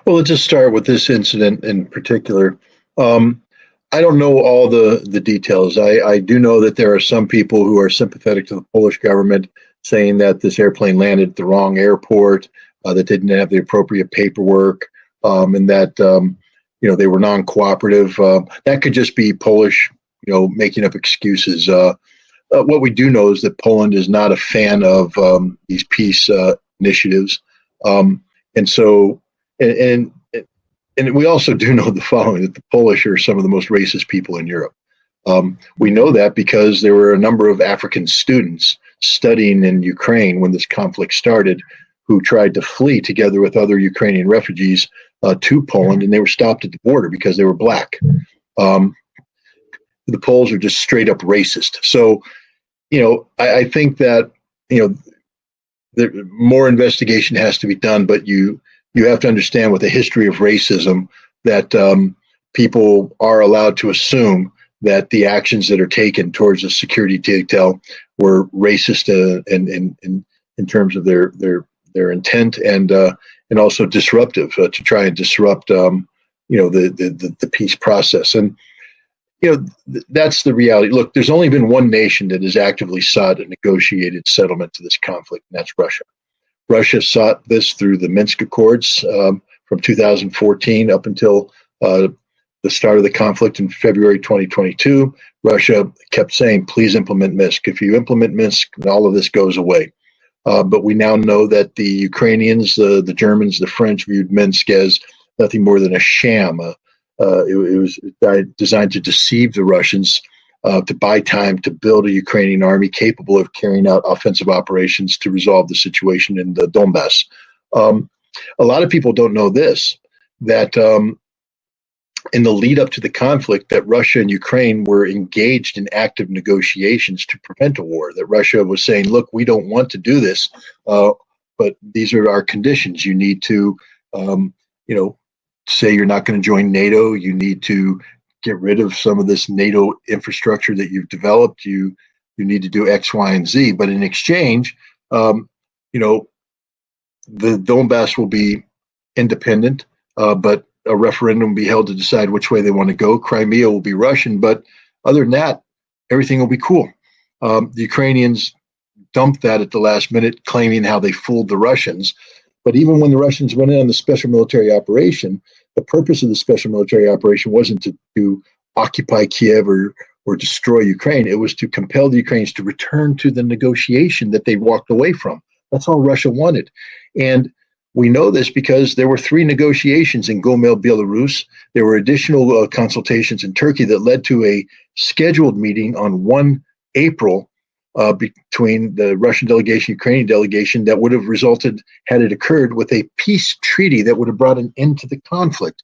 Well, let's just start with this incident in particular. Um, I don't know all the details. I do know that there are some people who are sympathetic to the Polish government, saying that this airplane landed at the wrong airport, that didn't have the appropriate paperwork, and that they were non-cooperative. That could just be Polish, making up excuses. What we do know is that Poland is not a fan of these peace initiatives, and so and and we also do know the following: that the Polish are some of the most racist people in Europe. We know that because there were a number of African students studying in Ukraine when this conflict started, who tried to flee together with other Ukrainian refugees to Poland, and they were stopped at the border because they were black. Um, the Poles are just straight up racist. So, I think that more investigation has to be done, but you have to understand, with the history of racism, that people are allowed to assume that the actions that are taken towards a security detail were racist in terms of their intent, and also disruptive, to try and disrupt the peace process. And that's the reality. Look, there's only been one nation that has actively sought a negotiated settlement to this conflict, and that's Russia. Russia sought this through the Minsk Accords from 2014 up until the start of the conflict in February 2022. Russia kept saying, please implement Minsk. If you implement Minsk, all of this goes away. But we now know that the Ukrainians, the Germans, the French viewed Minsk as nothing more than a sham. It was designed to deceive the Russians, to buy time to build a Ukrainian army capable of carrying out offensive operations to resolve the situation in the Donbass. A lot of people don't know this, that in the lead up to the conflict, that Russia and Ukraine were engaged in active negotiations to prevent a war, that Russia was saying, look, we don't want to do this, but these are our conditions. You need to, say you're not going to join NATO. You need to get rid of some of this NATO infrastructure that you've developed. You need to do X, Y, and Z. But in exchange, the Donbass will be independent, but a referendum will be held to decide which way they want to go. Crimea will be Russian, but other than that, everything will be cool. The Ukrainians dumped that at the last minute, claiming how they fooled the Russians. But even when the Russians went in on the special military operation, the purpose of the special military operation wasn't to occupy Kiev or destroy Ukraine. It was to compel the Ukrainians to return to the negotiation that they walked away from. That's all Russia wanted. And we know this because there were 3 negotiations in Gomel, Belarus. There were additional consultations in Turkey that led to a scheduled meeting on 1 April between the Russian delegation, Ukrainian delegation, that would have resulted, had it occurred, with a peace treaty that would have brought an end to the conflict.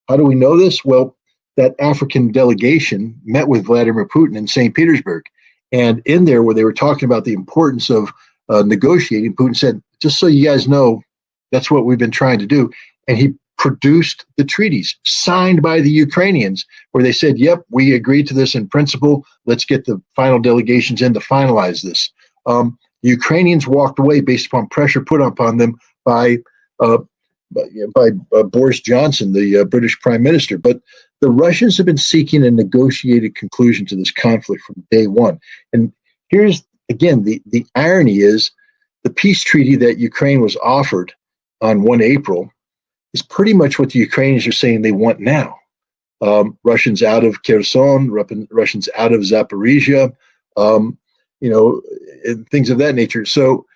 How do we know this? Well, that African delegation met with Vladimir Putin in St. Petersburg. And in there, where they were talking about the importance of negotiating, Putin said, just so you guys know, that's what we've been trying to do. And he produced the treaties signed by the Ukrainians, where they said, yep, we agreed to this in principle. Let's get the final delegations in to finalize this. The Ukrainians walked away based upon pressure put upon them by Boris Johnson, the British Prime Minister. But the Russians have been seeking a negotiated conclusion to this conflict from day one. And here's, again, the irony is the peace treaty that Ukraine was offered on 1 April is pretty much what the Ukrainians are saying they want now. Russians out of Kherson, Russians out of Zaporizhia, and things of that nature. So,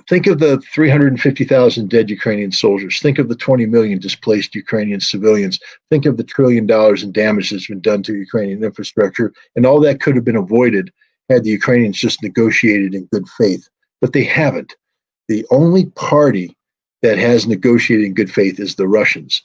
think of the 350,000 dead Ukrainian soldiers. Think of the 20 million displaced Ukrainian civilians. Think of the $1 trillion in damage that's been done to Ukrainian infrastructure. And all that could have been avoided had the Ukrainians just negotiated in good faith. But they haven't. The only party that has negotiated in good faith is the Russians.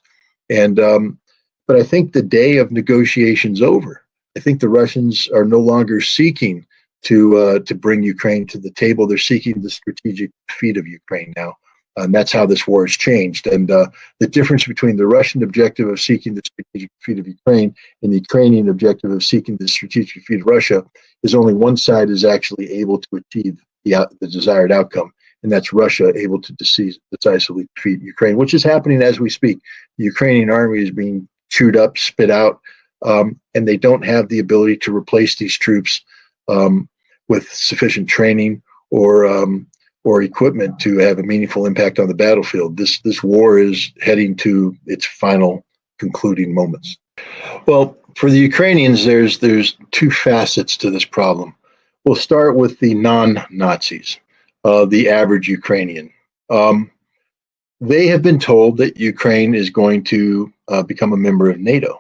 And but I think the day of negotiations over. I think the Russians are no longer seeking to bring Ukraine to the table. They're seeking the strategic defeat of Ukraine now. And that's how this war has changed. And the difference between the Russian objective of seeking the strategic defeat of Ukraine and the Ukrainian objective of seeking the strategic defeat of Russia is only one side is actually able to achieve the desired outcome. and that's Russia able to decisively defeat Ukraine, which is happening as we speak. The Ukrainian army is being chewed up, spit out, and they don't have the ability to replace these troops with sufficient training or equipment to have a meaningful impact on the battlefield. This war is heading to its final concluding moments. Well, for the Ukrainians, there's two facets to this problem. We'll start with the non-Nazis, the average Ukrainian. They have been told that Ukraine is going to become a member of NATO,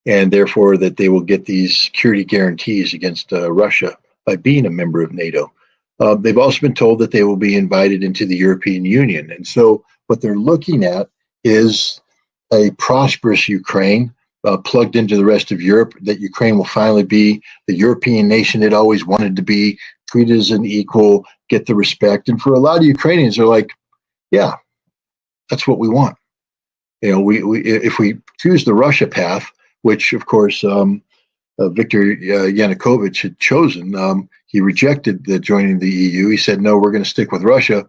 and therefore that they will get these security guarantees against Russia by being a member of NATO. They've also been told that they will be invited into the European Union. And so what they're looking at is a prosperous Ukraine plugged into the rest of Europe, that Ukraine will finally be the European nation it always wanted to be, treated as an equal, get the respect. And for a lot of Ukrainians, they're like, yeah, that's what we want. You know, if we choose the Russia path, which of course Viktor Yanukovych had chosen, he rejected joining the EU. He said, no, we're going to stick with Russia.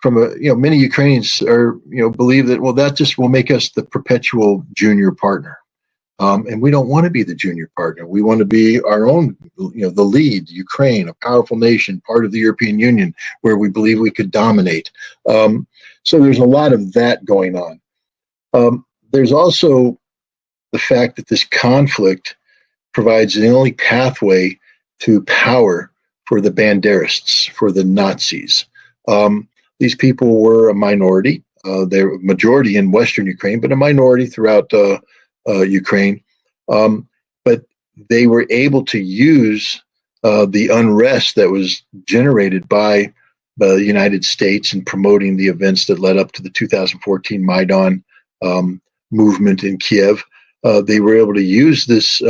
Many Ukrainians believe that, well, that just will make us the perpetual junior partner. And we don't want to be the junior partner. We want to be our own, the lead, Ukraine, a powerful nation, part of the European Union, where we believe we could dominate. So there's a lot of that going on. There's also the fact that this conflict provides the only pathway to power for the Banderists, for the Nazis. These people were a minority. They're a majority in Western Ukraine, but a minority throughout Ukraine. But they were able to use the unrest that was generated by the United States in promoting the events that led up to the 2014 Maidan movement in Kiev. They were able to use this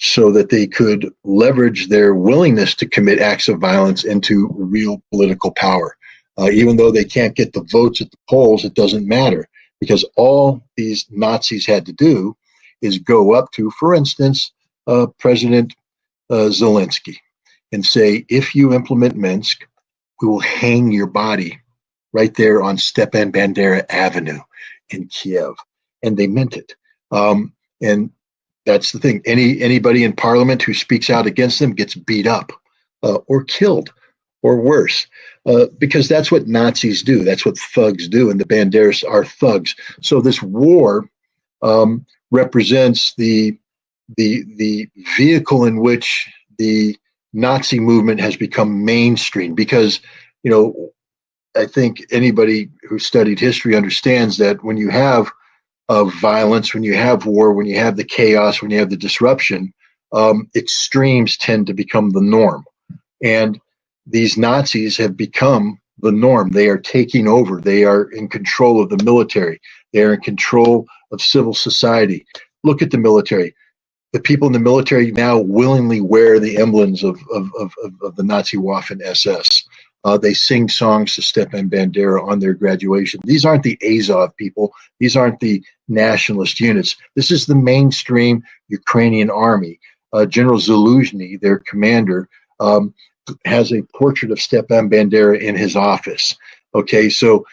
so that they could leverage their willingness to commit acts of violence into real political power. Even though they can't get the votes at the polls, it doesn't matter, because all these Nazis had to do is go up to, for instance, President Zelensky and say, if you implement Minsk, we will hang your body right there on Stepan Bandera Avenue in Kiev. And they meant it. And that's the thing. Anybody in parliament who speaks out against them gets beat up or killed or worse, because that's what Nazis do. That's what thugs do. And the Banderas are thugs. So this war represents the vehicle in which the Nazi movement has become mainstream, because, I think anybody who studied history understands that when you have violence, when you have war, when you have the chaos, when you have the disruption, extremes tend to become the norm. And these Nazis have become the norm. They are taking over. They are in control of the military. They are in control of civil society. Look at the military. The people in the military now willingly wear the emblems of the Nazi Waffen SS. They sing songs to Stepan Bandera on their graduation. These aren't the Azov people. These aren't the nationalist units. This is the mainstream Ukrainian army. General Zaluzhny, their commander, has a portrait of Stepan Bandera in his office. Okay, so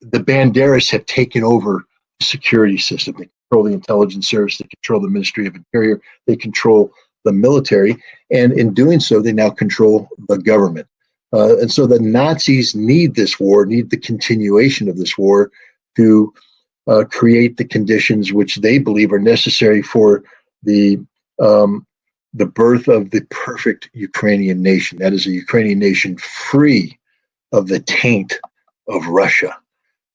the Banderas have taken over the security system. They control the intelligence service. They control the Ministry of Interior. They control the military. And in doing so, they now control the government. And so the Nazis need this war, need the continuation of this war to create the conditions which they believe are necessary for the birth of the perfect Ukrainian nation. That is a Ukrainian nation free of the taint of Russia.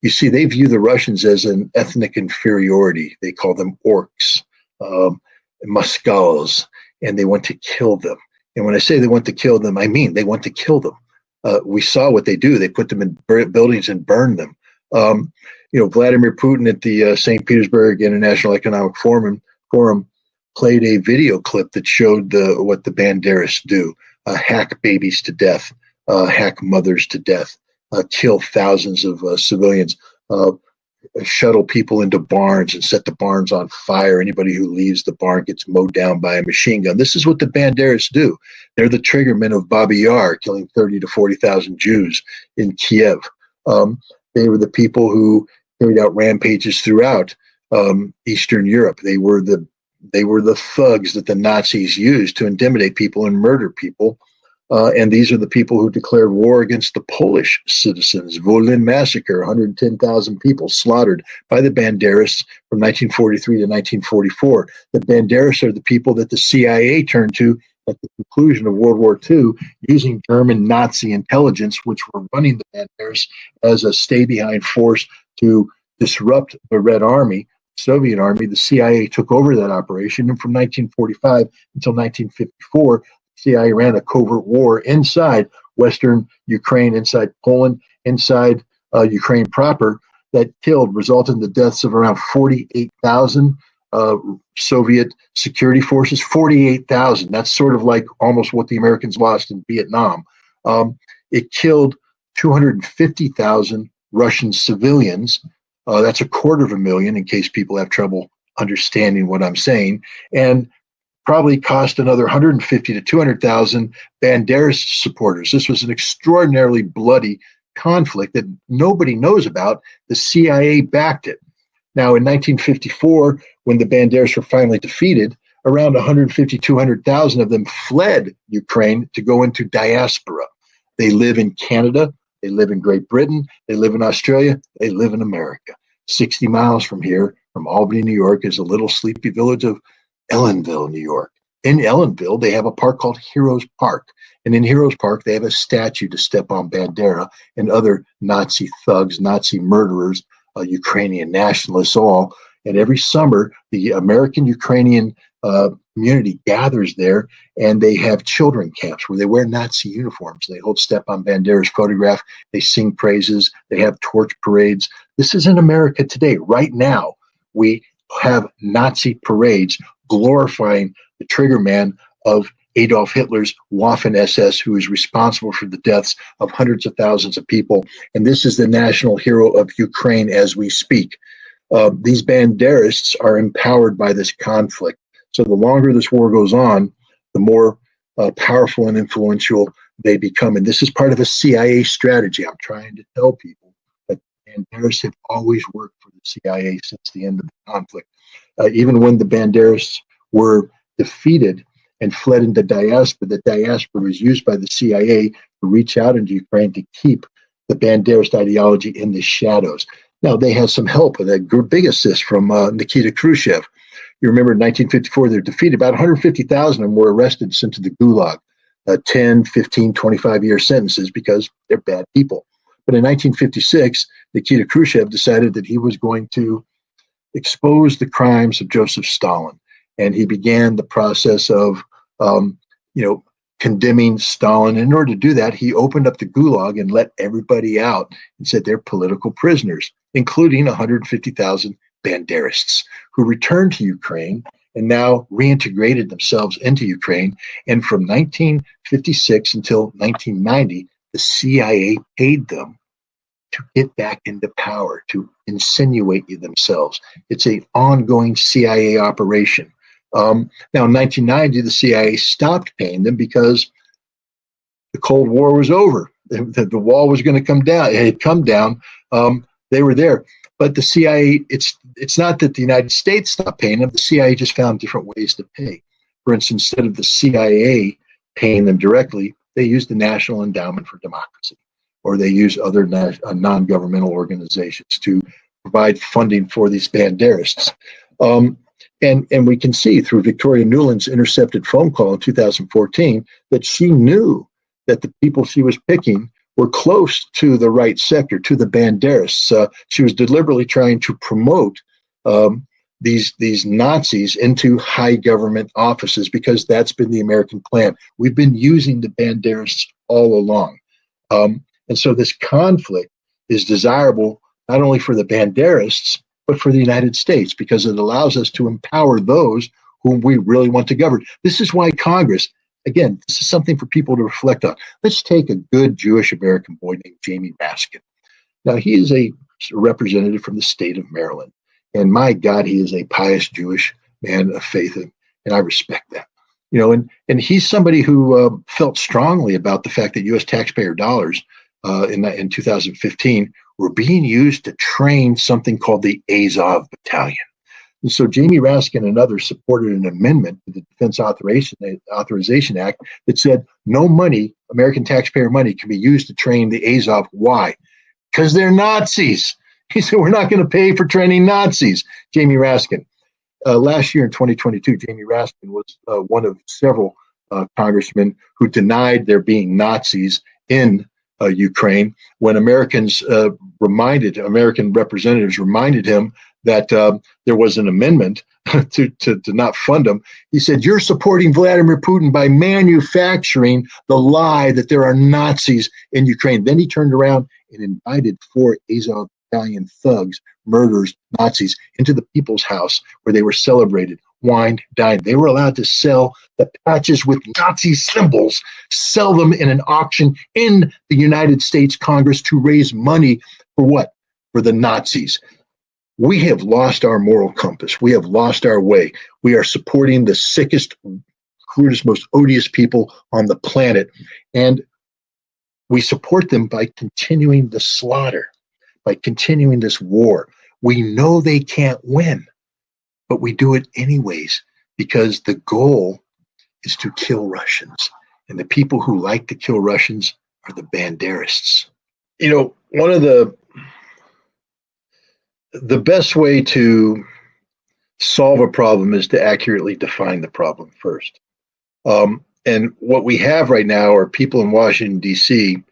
You see, they view the Russians as an ethnic inferiority. They call them orcs, Moskals, and they want to kill them. And when I say they want to kill them, I mean they want to kill them. We saw what they do. They put them in buildings and burn them. Vladimir Putin at the St. Petersburg International Economic Forum played a video clip that showed what the Banderas do: hack babies to death, hack mothers to death, kill thousands of civilians, shuttle people into barns and set the barns on fire. Anybody who leaves the barn gets mowed down by a machine gun. This is what the Banderas do. They're the triggermen of Babi Yar, killing 30 to 40,000 Jews in Kiev. They were the people who carried out rampages throughout Eastern Europe. They were the thugs that the Nazis used to intimidate people and murder people. And these are the people who declared war against the Polish citizens. Volyn massacre, 110,000 people slaughtered by the Banderas from 1943 to 1944. The Banderas are the people that the CIA turned to at the conclusion of World War II, using German Nazi intelligence, which were running the Banderas as a stay-behind force to disrupt the Red Army, Soviet Army. The CIA took over that operation, and from 1945 until 1954, CIA ran a covert war inside Western Ukraine, inside Poland, inside Ukraine proper, that resulted in the deaths of around 48,000 Soviet security forces. 48,000. That's sort of like almost what the Americans lost in Vietnam. It killed 250,000 Russian civilians. That's 250,000, in case people have trouble understanding what I'm saying. And probably cost another 150 to 200,000 Banderist supporters. This was an extraordinarily bloody conflict that nobody knows about. The CIA backed it. Now, in 1954, when the Banderas were finally defeated, around 150, 200,000 of them fled Ukraine to go into diaspora. They live in Canada, they live in Great Britain, they live in Australia, they live in America. 60 miles from here, from Albany, New York, is a little sleepy village of Ellenville, New York. In Ellenville, they have a park called Heroes Park. And in Heroes Park, they have a statue to Stepan Bandera and other Nazi thugs, Nazi murderers, Ukrainian nationalists, all. And every summer, the American-Ukrainian community gathers there, and they have children camps where they wear Nazi uniforms. They hold Stepan Bandera's photograph. They sing praises. They have torch parades. This is in America today. Right now, we have Nazi parades glorifying the triggerman of Adolf Hitler's Waffen-SS, who is responsible for the deaths of hundreds of thousands of people. And this is the national hero of Ukraine as we speak. These Banderists are empowered by this conflict. So the longer this war goes on, the more powerful and influential they become. And this is part of a CIA strategy. I'm trying to tell people that Banderists have always worked for the CIA since the end of the conflict. Even when the Banderists were defeated and fled into diaspora, the diaspora was used by the CIA to reach out into Ukraine to keep the Banderist ideology in the shadows. Now, they had some help with a big assist from Nikita Khrushchev. You remember in 1954, they're defeated. About 150,000 of them were arrested and sent to the Gulag, 10, 15, 25-year sentences because they're bad people. But in 1956, Nikita Khrushchev decided that he was going to expose the crimes of Joseph Stalin. And he began the process of, condemning Stalin. In order to do that, he opened up the Gulag and let everybody out and said they're political prisoners, including 150,000 Banderists who returned to Ukraine and now reintegrated themselves into Ukraine. And from 1956 until 1990, the CIA paid them to get back into power, to insinuate themselves. It's an ongoing CIA operation. Now, in 1990, the CIA stopped paying them because the Cold War was over. The wall was going to come down. It had come down. They were there. But the CIA, it's not that the United States stopped paying them. The CIA just found different ways to pay. For instance, instead of the CIA paying them directly, they used the National Endowment for Democracy, or they use other non-governmental organizations to provide funding for these Banderists. And we can see through Victoria Nuland's intercepted phone call in 2014 that she knew that the people she was picking were close to the right sector, to the Banderists. She was deliberately trying to promote these Nazis into high government offices because that's been the American plan. We've been using the Banderists all along. And so this conflict is desirable not only for the Banderists, but for the United States, because it allows us to empower those whom we really want to govern. This is why Congress, again, this is something for people to reflect on. Let's take a good Jewish American boy named Jamie Raskin. Now, he is a representative from the state of Maryland. And my God, he is a pious Jewish man of faith, and I respect that. And he's somebody who felt strongly about the fact that U.S. taxpayer dollars in 2015 were being used to train something called the Azov Battalion. And so Jamie Raskin and others supported an amendment to the Defense Authorization Act that said no money, American taxpayer money, can be used to train the Azov. Why? Because they're Nazis. He said, we're not going to pay for training Nazis. Jamie Raskin. Last year in 2022, Jamie Raskin was one of several congressmen who denied there being Nazis in Ukraine when American representatives reminded him that there was an amendment to not fund them. He said, you're supporting Vladimir Putin by manufacturing the lie that there are Nazis in Ukraine. Then he turned around and invited 4 Azov Battalion thugs, murderers, Nazis, into the People's House where they were celebrated, wined, dined. They were allowed to sell the patches with Nazi symbols, sell them in an auction in the United States Congress to raise money for what? For the Nazis. We have lost our moral compass. We have lost our way. We are supporting the sickest, crudest, most odious people on the planet. And we support them by continuing the slaughter, by continuing this war. We know they can't win, but we do it anyways because the goal is to kill Russians. And the people who like to kill Russians are the Banderists. One of the best way to solve a problem is to accurately define the problem first. And what we have right now are people in Washington, D.C.,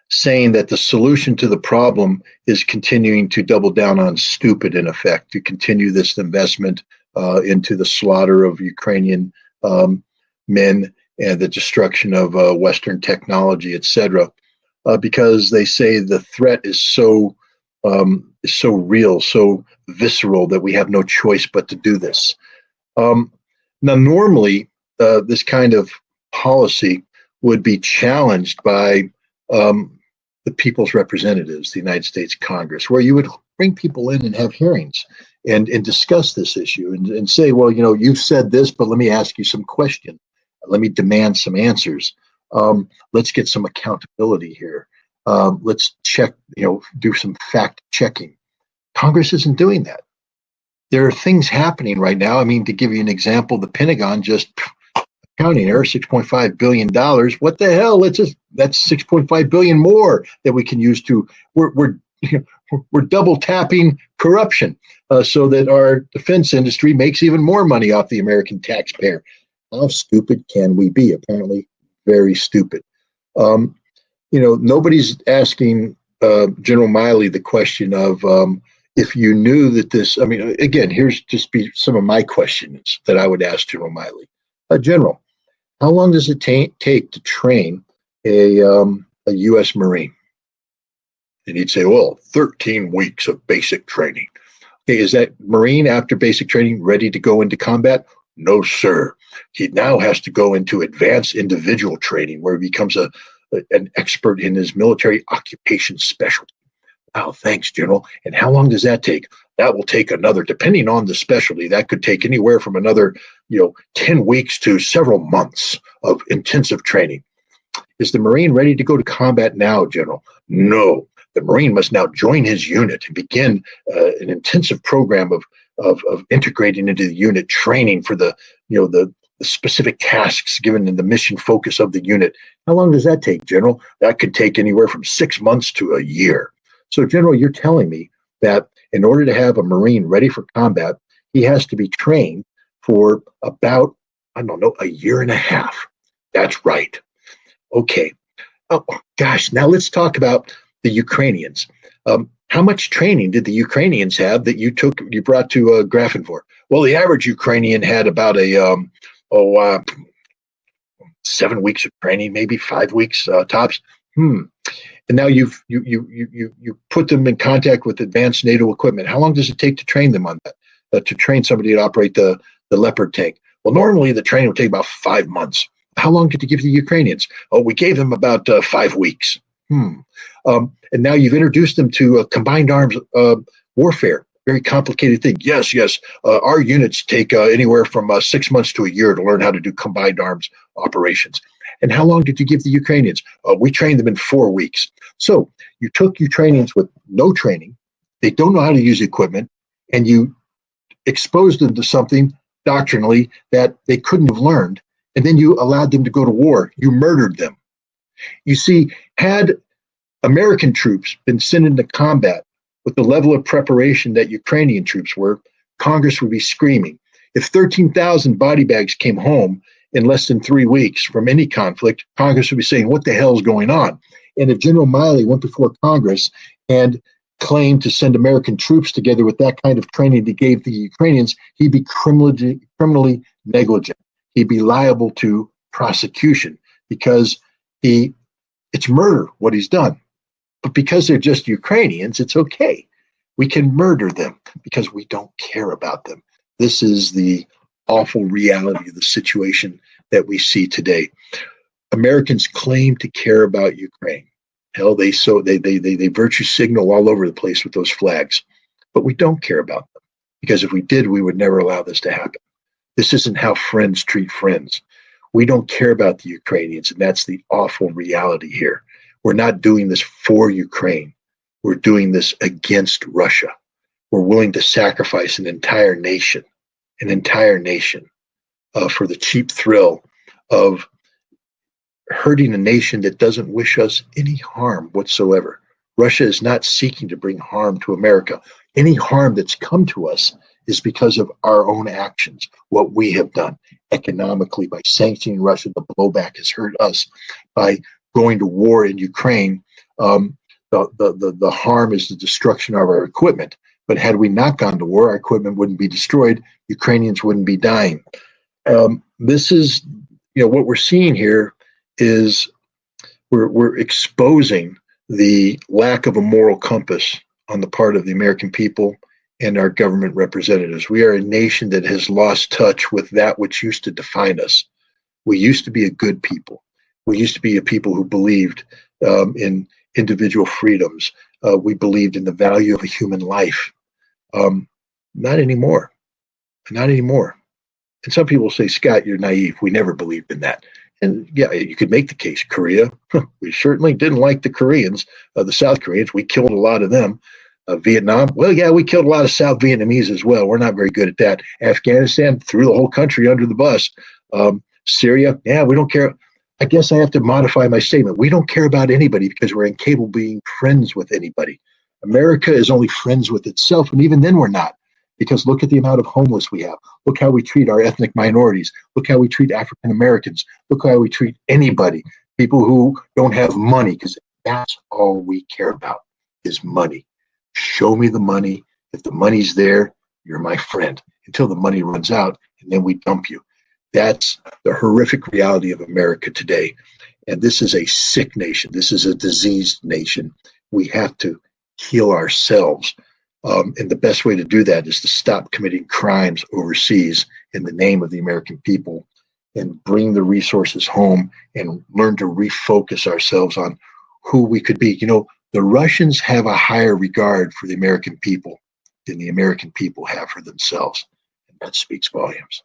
saying that the solution to the problem is continuing to double down on stupid, in effect, to continue this investment into the slaughter of Ukrainian men and the destruction of Western technology, etc., because they say the threat is so real, so visceral that we have no choice but to do this. Now, normally, this kind of policy would be challenged by the people's representatives, the United States Congress, where you would bring people in and have hearings and discuss this issue and say, well, you've said this, but let me ask you some questions. Let me demand some answers. Let's get some accountability here. Let's check, do some fact checking. Congress isn't doing that. There are things happening right now. I mean, to give you an example, the Pentagon just accounting error, $6.5 billion. What the hell? That's $6.5 billion more that we can use to, we're double tapping corruption so that our defense industry makes even more money off the American taxpayer. How stupid can we be? Apparently very stupid. Nobody's asking General Miley the question of if you knew that this, again, here's just be some of my questions that I would ask General Miley. General, how long does it take to train a U.S. Marine? And he'd say, well, 13 weeks of basic training. Okay, is that Marine after basic training ready to go into combat? No, sir. He now has to go into advanced individual training where he becomes an expert in his military occupation specialty. Wow, thanks, General. And how long does that take? That will take another, depending on the specialty, that could take anywhere from another, 10 weeks to several months of intensive training. Is the Marine ready to go to combat now, General? No. The Marine must now join his unit and begin an intensive program of integrating into the unit, training for the specific tasks given in the mission focus of the unit. How long does that take, General? That could take anywhere from 6 months to a year. So, General, you're telling me that in order to have a Marine ready for combat, he has to be trained for about, a year and a half. That's right. Okay. Oh, gosh, now let's talk about the Ukrainians. How much training did the Ukrainians have that you brought to Grafenvor? Well, the average Ukrainian had about 7 weeks of training, maybe 5 weeks tops. And now you put them in contact with advanced NATO equipment. How long does it take to train them on that? To train somebody to operate the Leopard tank? Well, normally the training will take about 5 months. How long did you give the Ukrainians? Oh, we gave them about 5 weeks. And now you've introduced them to combined arms warfare. Very complicated thing. Yes, yes. Our units take anywhere from 6 months to a year to learn how to do combined arms operations. And how long did you give the Ukrainians? We trained them in 4 weeks. So you took Ukrainians with no training. They don't know how to use equipment, and you exposed them to something doctrinally that they couldn't have learned. And then you allowed them to go to war. You murdered them. You see, had American troops been sent into combat with the level of preparation that Ukrainian troops were, Congress would be screaming. If 13,000 body bags came home in less than 3 weeks from any conflict, Congress would be saying, what the hell is going on? And if General Miley went before Congress and claimed to send American troops together with that kind of training he gave the Ukrainians, he'd be criminally negligent. He'd be liable to prosecution because it's murder what he's done. But because they're just Ukrainians, it's okay. We can murder them because we don't care about them. This is the awful reality of the situation that we see today. Americans claim to care about Ukraine. Hell, they virtue signal all over the place with those flags. But we don't care about them because if we did, we would never allow this to happen. This isn't how friends treat friends. We don't care about the Ukrainians, and that's the awful reality here. We're not doing this for Ukraine. We're doing this against Russia. We're willing to sacrifice an entire nation for the cheap thrill of hurting a nation that doesn't wish us any harm whatsoever. Russia is not seeking to bring harm to America. Any harm that's come to us is because of our own actions, what we have done economically by sanctioning Russia. The blowback has hurt us by going to war in Ukraine. The harm is the destruction of our equipment. But had we not gone to war, our equipment wouldn't be destroyed. Ukrainians wouldn't be dying. This is, what we're seeing here is we're exposing the lack of a moral compass on the part of the American people and our government representatives. We are a nation that has lost touch with that which used to define us. We used to be a good people. We used to be a people who believed in individual freedoms. We believed in the value of a human life. Not anymore. Not anymore. And some people say, Scott, you're naive. We never believed in that. And yeah, you could make the case. Korea, we certainly didn't like the Koreans, the South Koreans. We killed a lot of them. Vietnam, well, yeah, we killed a lot of South Vietnamese as well. We're not very good at that. Afghanistan, threw the whole country under the bus. Syria, yeah, we don't care. I guess I have to modify my statement. We don't care about anybody because we're incapable of being friends with anybody. America is only friends with itself, and even then we're not. Because look at the amount of homeless we have. Look how we treat our ethnic minorities. Look how we treat African Americans. Look how we treat anybody, people who don't have money, because that's all we care about is money. Show me the money. If the money's there, you're my friend. Until the money runs out, and then we dump you. That's the horrific reality of America today. And this is a sick nation. This is a diseased nation. We have to heal ourselves. And the best way to do that is to stop committing crimes overseas in the name of the American people and bring the resources home and learn to refocus ourselves on who we could be. The Russians have a higher regard for the American people than the American people have for themselves. And that speaks volumes.